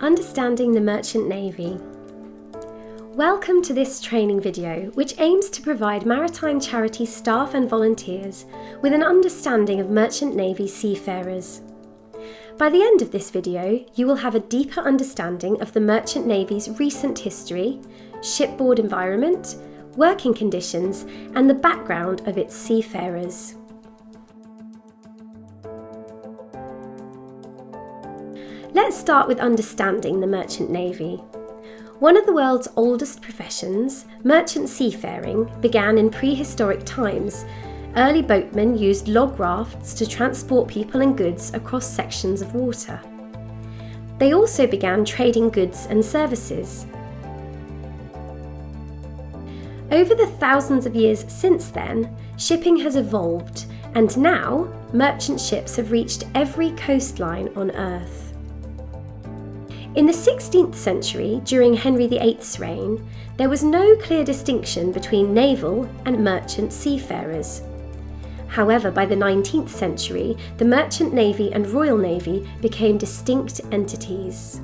Understanding the Merchant Navy. Welcome to this training video, which aims to provide maritime charity staff and volunteers with an understanding of Merchant Navy seafarers. By the end of this video, you will have a deeper understanding of the Merchant Navy's recent history, shipboard environment, working conditions, and the background of its seafarers. Let's start with understanding the Merchant Navy. One of the world's oldest professions, merchant seafaring, began in prehistoric times. Early boatmen used log rafts to transport people and goods across sections of water. They also began trading goods and services. Over the thousands of years since then, shipping has evolved, and now merchant ships have reached every coastline on Earth. In the 16th century, during Henry VIII's reign, there was no clear distinction between naval and merchant seafarers. However, by the 19th century, the Merchant Navy and Royal Navy became distinct entities.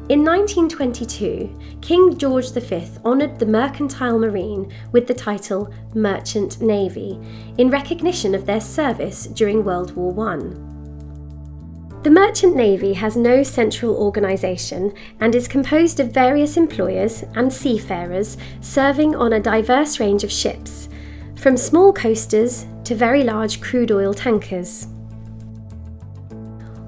In 1922, King George V honoured the mercantile marine with the title Merchant Navy in recognition of their service during World War I. The Merchant Navy has no central organisation and is composed of various employers and seafarers serving on a diverse range of ships, from small coasters to very large crude oil tankers.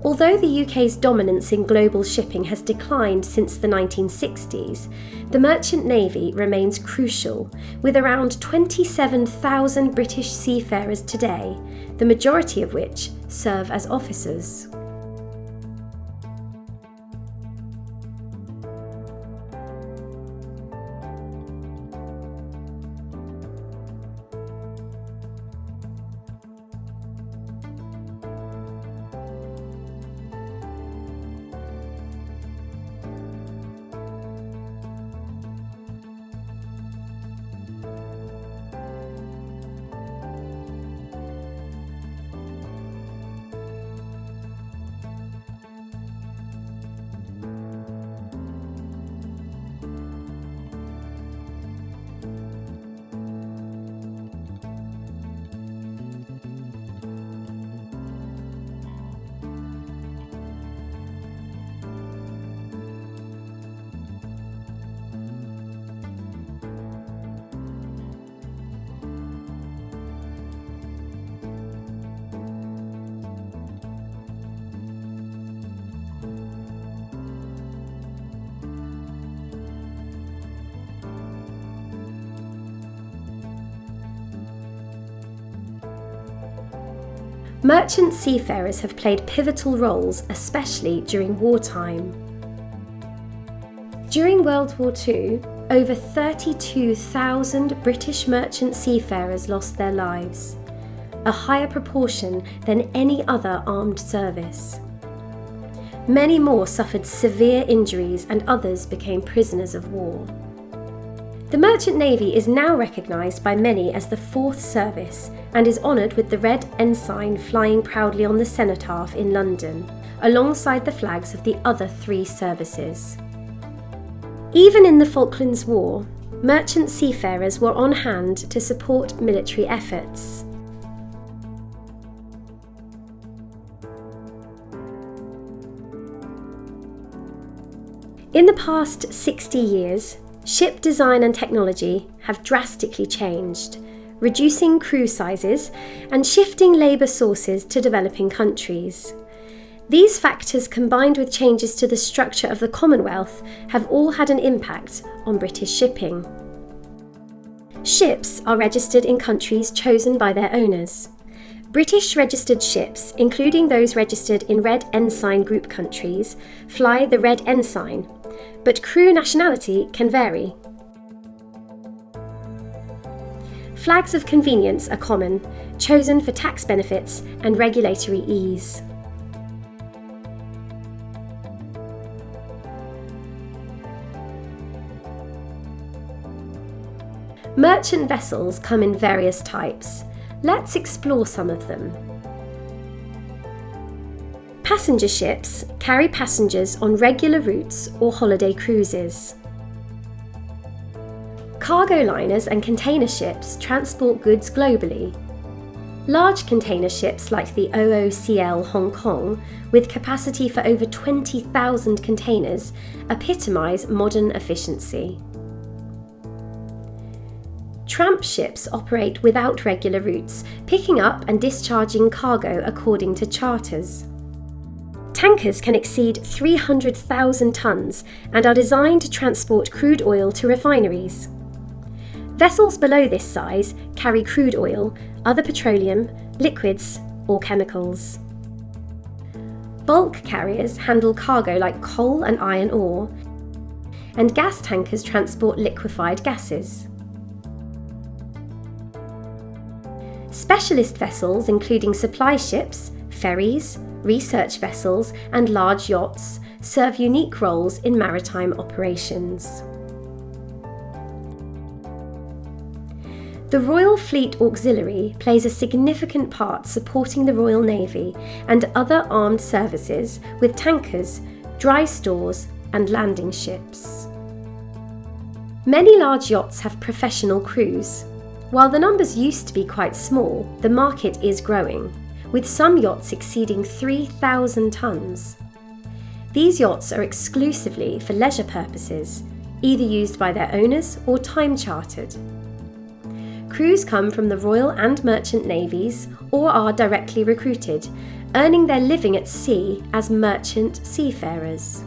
Although the UK's dominance in global shipping has declined since the 1960s, the Merchant Navy remains crucial, with around 27,000 British seafarers today, the majority of which serve as officers. Merchant seafarers have played pivotal roles, especially during wartime. During World War II, over 32,000 British merchant seafarers lost their lives, a higher proportion than any other armed service. Many more suffered severe injuries and others became prisoners of war. The Merchant Navy is now recognised by many as the fourth service and is honoured with the Red Ensign flying proudly on the cenotaph in London, alongside the flags of the other three services. Even in the Falklands War, merchant seafarers were on hand to support military efforts. In the past 60 years, ship design and technology have drastically changed, reducing crew sizes and shifting labour sources to developing countries. These factors, combined with changes to the structure of the Commonwealth, have all had an impact on British shipping. Ships are registered in countries chosen by their owners. British registered ships, including those registered in Red Ensign Group countries, fly the Red Ensign, but crew nationality can vary. Flags of convenience are common, chosen for tax benefits and regulatory ease. Merchant vessels come in various types. Let's explore some of them. Passenger ships carry passengers on regular routes or holiday cruises. Cargo liners and container ships transport goods globally. Large container ships like the OOCL Hong Kong, with capacity for over 20,000 containers, epitomise modern efficiency. Tramp ships operate without regular routes, picking up and discharging cargo according to charters. Tankers can exceed 300,000 tonnes and are designed to transport crude oil to refineries. Vessels below this size carry crude oil, other petroleum, liquids, or chemicals. Bulk carriers handle cargo like coal and iron ore, and gas tankers transport liquefied gases. Specialist vessels, including supply ships, ferries, research vessels, and large yachts, serve unique roles in maritime operations. The Royal Fleet Auxiliary plays a significant part supporting the Royal Navy and other armed services with tankers, dry stores, and landing ships. Many large yachts have professional crews. While the numbers used to be quite small, the market is growing, with some yachts exceeding 3,000 tonnes. These yachts are exclusively for leisure purposes, either used by their owners or time chartered. Crews come from the Royal and Merchant Navies or are directly recruited, earning their living at sea as merchant seafarers.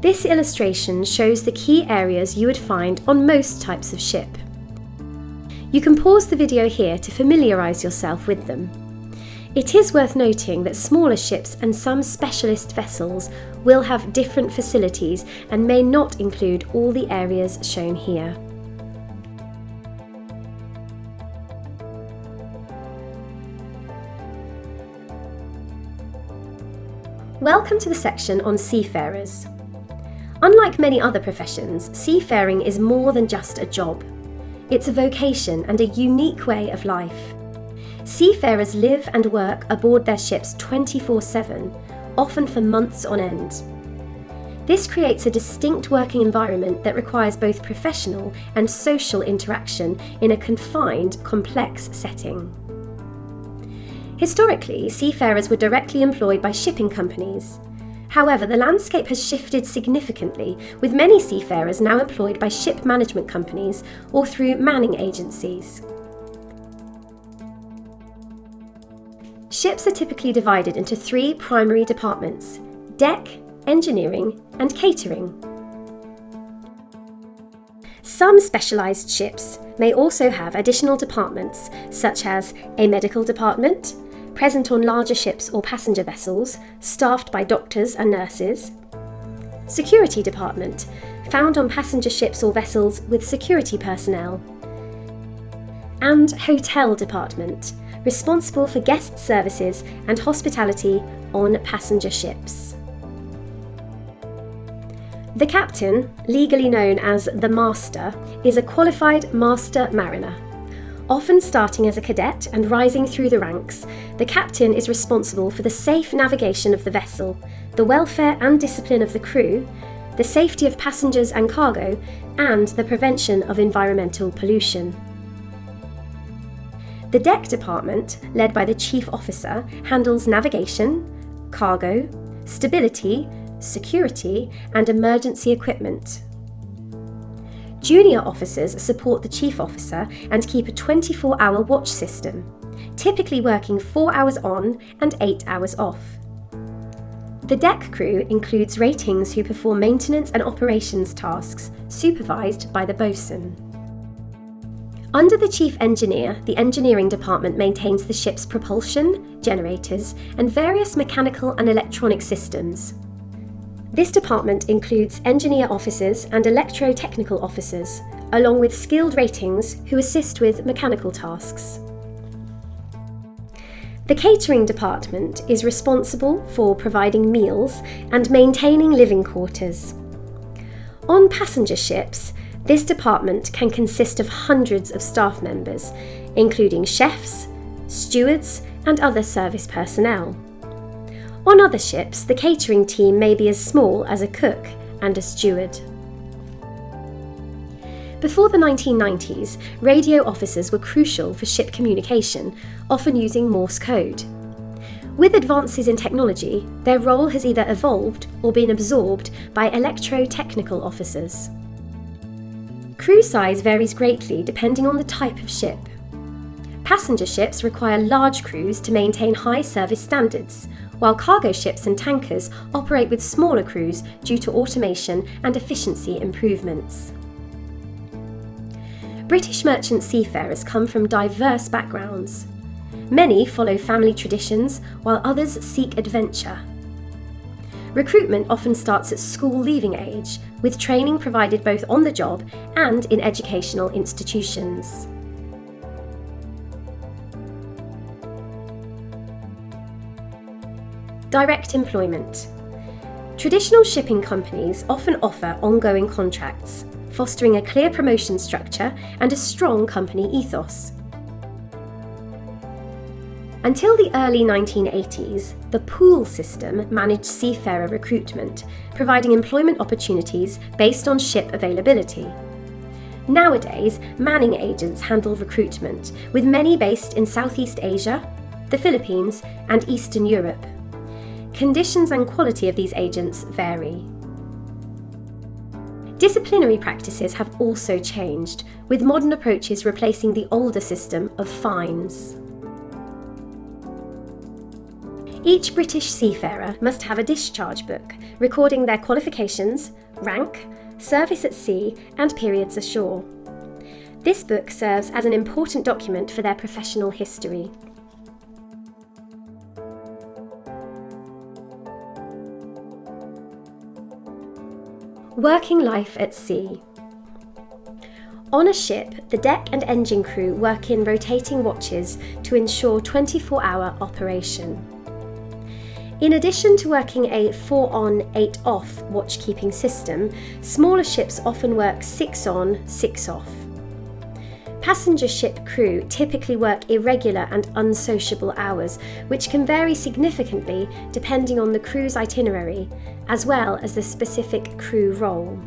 This illustration shows the key areas you would find on most types of ship. You can pause the video here to familiarise yourself with them. It is worth noting that smaller ships and some specialist vessels will have different facilities and may not include all the areas shown here. Welcome to the section on seafarers. Unlike many other professions, seafaring is more than just a job. It's a vocation and a unique way of life. Seafarers live and work aboard their ships 24/7, often for months on end. This creates a distinct working environment that requires both professional and social interaction in a confined, complex setting. Historically, seafarers were directly employed by shipping companies. However, the landscape has shifted significantly, with many seafarers now employed by ship management companies or through manning agencies. Ships are typically divided into three primary departments: deck, engineering, and catering. Some specialised ships may also have additional departments, such as a medical department, present on larger ships or passenger vessels, staffed by doctors and nurses; security department, found on passenger ships or vessels with security personnel; and hotel department, responsible for guest services and hospitality on passenger ships. The captain, legally known as the master, is a qualified master mariner. Often starting as a cadet and rising through the ranks, the captain is responsible for the safe navigation of the vessel, the welfare and discipline of the crew, the safety of passengers and cargo, and the prevention of environmental pollution. The deck department, led by the chief officer, handles navigation, cargo, stability, security, and emergency equipment. Junior officers support the chief officer and keep a 24-hour watch system, typically working 4 hours on and 8 hours off. The deck crew includes ratings who perform maintenance and operations tasks, supervised by the boatswain. Under the chief engineer, the engineering department maintains the ship's propulsion, generators, and various mechanical and electronic systems. This department includes engineer officers and electro-technical officers, along with skilled ratings who assist with mechanical tasks. The catering department is responsible for providing meals and maintaining living quarters. On passenger ships, this department can consist of hundreds of staff members, including chefs, stewards, and other service personnel. On other ships, the catering team may be as small as a cook and a steward. Before the 1990s, radio officers were crucial for ship communication, often using Morse code. With advances in technology, their role has either evolved or been absorbed by electro-technical officers. Crew size varies greatly depending on the type of ship. Passenger ships require large crews to maintain high service standards, while cargo ships and tankers operate with smaller crews due to automation and efficiency improvements. British merchant seafarers come from diverse backgrounds. Many follow family traditions, while others seek adventure. Recruitment often starts at school leaving age, with training provided both on the job and in educational institutions. Direct employment. Traditional shipping companies often offer ongoing contracts, fostering a clear promotion structure and a strong company ethos. Until the early 1980s, the pool system managed seafarer recruitment, providing employment opportunities based on ship availability. Nowadays, manning agents handle recruitment, with many based in Southeast Asia, the Philippines, and Eastern Europe. Conditions and quality of these agents vary. Disciplinary practices have also changed, with modern approaches replacing the older system of fines. Each British seafarer must have a discharge book recording their qualifications, rank, service at sea, and periods ashore. This book serves as an important document for their professional history. Working life at sea. On a ship, the deck and engine crew work in rotating watches to ensure 24-hour operation. In addition to working a 4-on, 8-off watchkeeping system, smaller ships often work 6-on, 6-off. Passenger ship crew typically work irregular and unsociable hours, which can vary significantly depending on the crew's itinerary, as well as the specific crew role.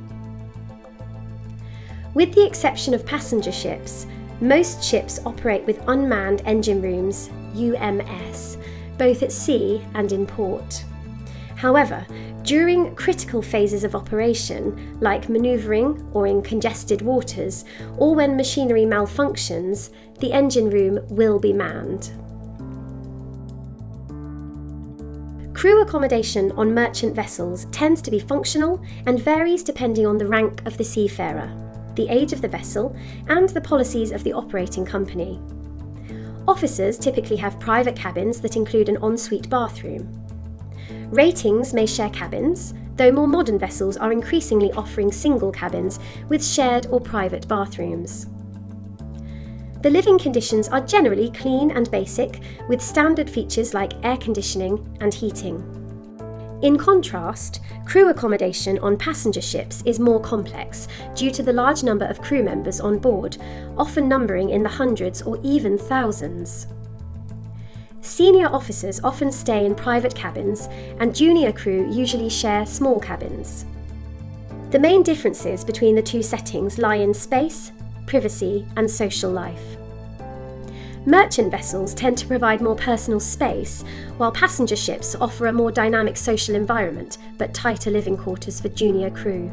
With the exception of passenger ships, most ships operate with unmanned engine rooms, UMS, both at sea and in port. However, during critical phases of operation, like manoeuvring or in congested waters, or when machinery malfunctions, the engine room will be manned. Crew accommodation on merchant vessels tends to be functional and varies depending on the rank of the seafarer, the age of the vessel, and the policies of the operating company. Officers typically have private cabins that include an ensuite bathroom. Ratings may share cabins, though more modern vessels are increasingly offering single cabins with shared or private bathrooms. The living conditions are generally clean and basic, with standard features like air conditioning and heating. In contrast, crew accommodation on passenger ships is more complex due to the large number of crew members on board, often numbering in the hundreds or even thousands. Senior officers often stay in private cabins, and junior crew usually share small cabins. The main differences between the two settings lie in space, privacy, and social life. Merchant vessels tend to provide more personal space, while passenger ships offer a more dynamic social environment, but tighter living quarters for junior crew.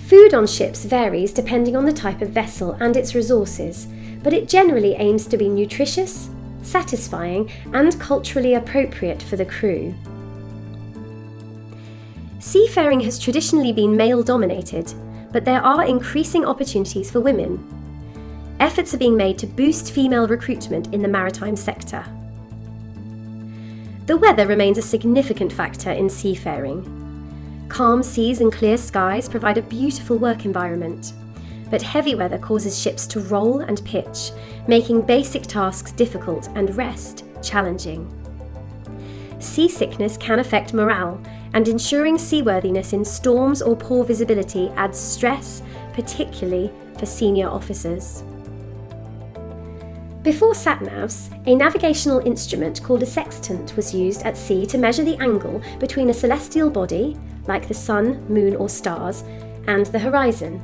Food on ships varies depending on the type of vessel and its resources, but it generally aims to be nutritious, satisfying, and culturally appropriate for the crew. Seafaring has traditionally been male-dominated, but there are increasing opportunities for women. Efforts are being made to boost female recruitment in the maritime sector. The weather remains a significant factor in seafaring. Calm seas and clear skies provide a beautiful work environment, but heavy weather causes ships to roll and pitch, making basic tasks difficult and rest challenging. seasickness can affect morale, and ensuring seaworthiness in storms or poor visibility adds stress, particularly for senior officers. Before sat-navs, a navigational instrument called a sextant was used at sea to measure the angle between a celestial body, like the sun, moon or stars, and the horizon.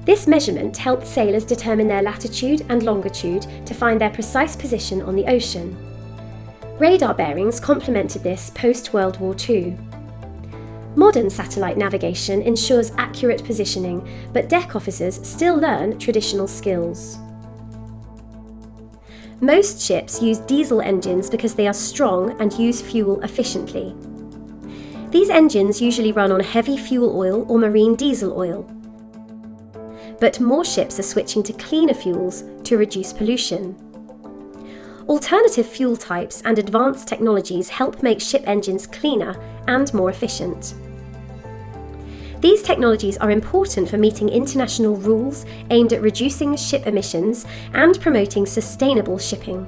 This measurement helped sailors determine their latitude and longitude to find their precise position on the ocean. Radar bearings complemented this post-World War II. Modern satellite navigation ensures accurate positioning, but deck officers still learn traditional skills. Most ships use diesel engines because they are strong and use fuel efficiently. These engines usually run on heavy fuel oil or marine diesel oil. But more ships are switching to cleaner fuels to reduce pollution. Alternative fuel types and advanced technologies help make ship engines cleaner and more efficient. These technologies are important for meeting international rules aimed at reducing ship emissions and promoting sustainable shipping.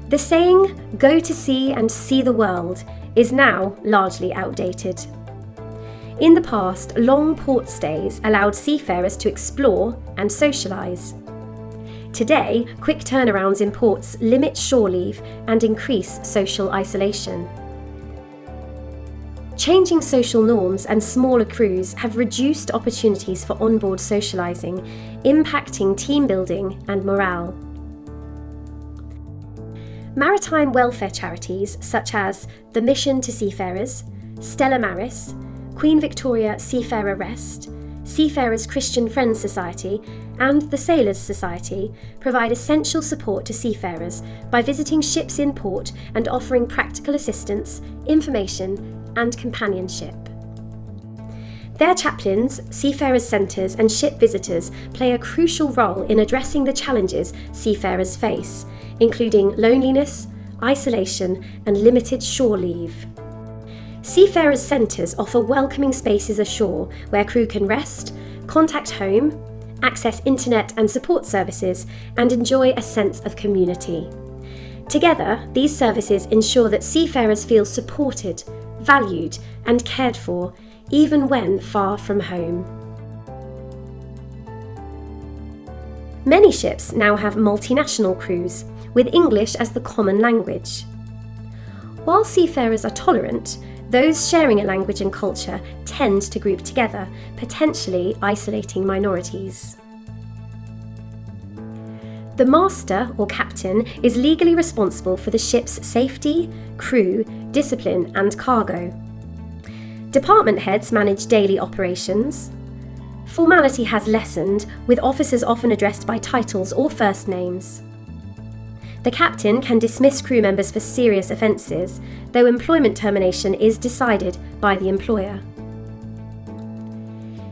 The saying, "Go to sea and see the world," is now largely outdated. In the past, long port stays allowed seafarers to explore and socialise. Today, quick turnarounds in ports limit shore leave and increase social isolation. Changing social norms and smaller crews have reduced opportunities for onboard socialising, impacting team building and morale. Maritime welfare charities such as the Mission to Seafarers, Stella Maris, Queen Victoria Seafarer Rest, Seafarers Christian Friends Society and the Sailors Society provide essential support to seafarers by visiting ships in port and offering practical assistance, information and companionship. Their chaplains, seafarers' centres and ship visitors play a crucial role in addressing the challenges seafarers face, including loneliness, isolation and limited shore leave. Seafarers' centres offer welcoming spaces ashore where crew can rest, contact home, access internet and support services, and enjoy a sense of community. Together, these services ensure that seafarers feel supported, valued, and cared for, even when far from home. Many ships now have multinational crews, with English as the common language. While seafarers are tolerant, those sharing a language and culture tend to group together, potentially isolating minorities. The master or captain is legally responsible for the ship's safety, crew, discipline and cargo. Department heads manage daily operations. Formality has lessened, with officers often addressed by titles or first names. The captain can dismiss crew members for serious offences, though employment termination is decided by the employer.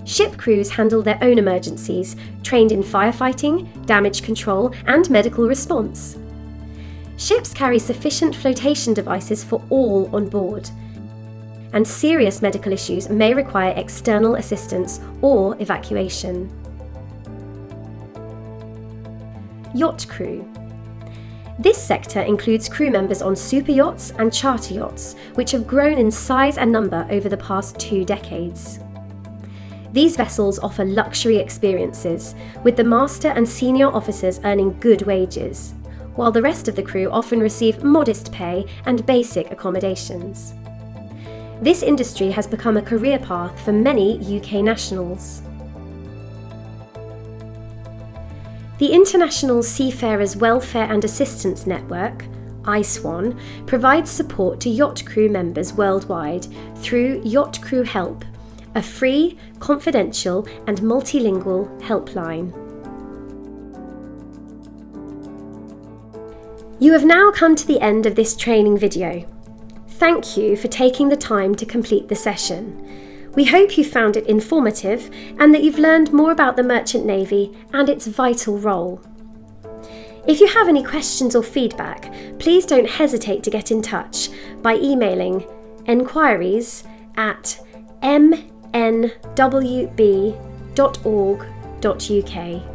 Ship crews handle their own emergencies, trained in firefighting, damage control, and medical response. Ships carry sufficient flotation devices for all on board, and serious medical issues may require external assistance or evacuation. Yacht crew. This sector includes crew members on super yachts and charter yachts, which have grown in size and number over the past 2 decades. These vessels offer luxury experiences, with the master and senior officers earning good wages, while the rest of the crew often receive modest pay and basic accommodations. This industry has become a career path for many UK nationals. The International Seafarers Welfare and Assistance Network, ISWAN, provides support to yacht crew members worldwide through Yacht Crew Help, a free, confidential and multilingual helpline. You have now come to the end of this training video. Thank you for taking the time to complete the session. We hope you found it informative and that you've learned more about the Merchant Navy and its vital role. If you have any questions or feedback, please don't hesitate to get in touch by emailing enquiries@mnwb.org.uk.